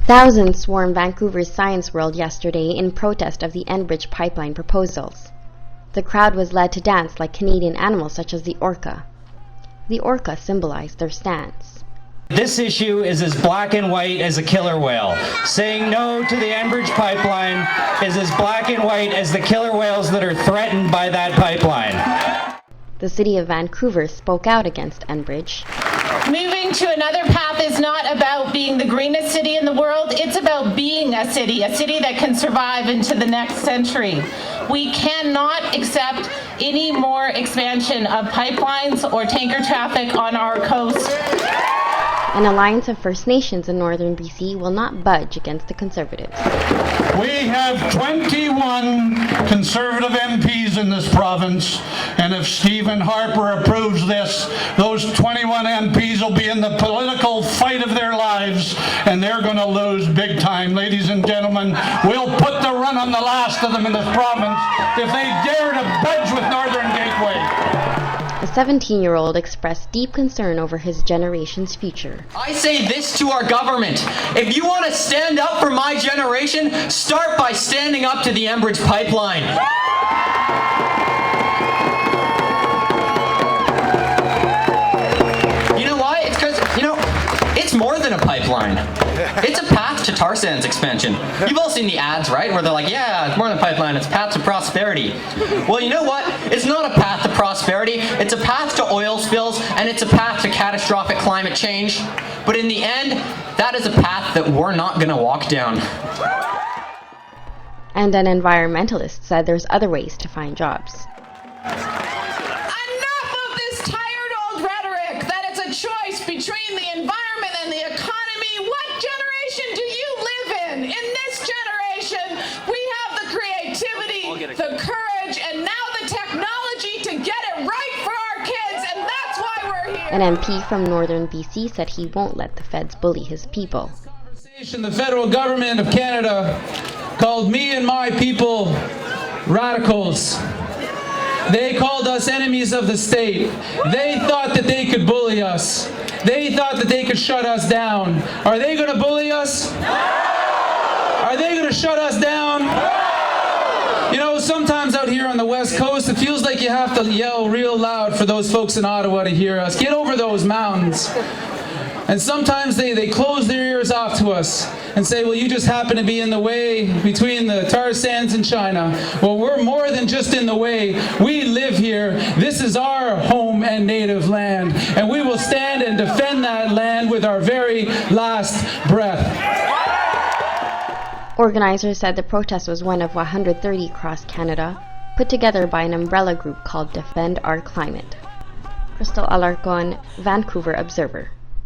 Thousands swarmed Vancouver's Science World yesterday in protest of the Enbridge pipeline proposals. The crowd was led to dance like Canadian animals such as the orca. The orca symbolized their stance. This issue is as black and white as a killer whale. Saying no to the Enbridge pipeline is as black and white as the killer whales that are threatened by that pipeline. The city of Vancouver spoke out against Enbridge. Moving to another path is not about being the greenest city in the world, it's about being a city that can survive into the next century. We cannot accept any more expansion of pipelines or tanker traffic on our coast. An alliance of First Nations in northern BC will not budge against the Conservatives. We have 21 Conservative MPs in this province, and if Stephen Harper approves this, those 21 MPs will be in the political fight of their lives, and they're going to lose big time. Ladies and gentlemen, we'll put the run on the last of them in this province if they dare to budge with Northern Gateway. A 17-year-old expressed deep concern over his generation's future. I say this to our government. If you want to stand up for my generation, start by standing up to the Enbridge pipeline. You know why? It's because, it's more than a pipeline. It's a path to tar sands expansion. You've all seen the ads, right? Where they're like, yeah, it's more than a pipeline, it's a path to prosperity. Well, you know what? It's not a path to prosperity, it's a path to oil spills, and it's a path to catastrophic climate change. But in the end, that is a path that we're not going to walk down. And an environmentalist said there's other ways to find jobs. Enough of this tired old rhetoric that it's a choice between the environment and the economy. What generation do you live in? In this generation, we have the creativity, the courage, and now the technology to get it right for our kids, and that's why we're here. An MP from northern BC said he won't let the feds bully his people. The federal government of Canada called me and my people radicals. They called us enemies of the state. They thought that they could bully us. They thought that they could shut us down. Are they going to bully us? No! Are they going to shut us down? No! You know, sometimes out here on the West Coast, it feels like you have to yell real loud for those folks in Ottawa to hear us. Get over those mountains. And sometimes they close their ears off to us and say, well, you just happen to be in the way between the tar sands and China. Well, we're more than just in the way. We live here. This is our home and native land. And we will stand and defend that land with our very last breath. Organizers said the protest was one of 130 across Canada, put together by an umbrella group called Defend Our Climate. Crystal Alarcon, Vancouver Observer.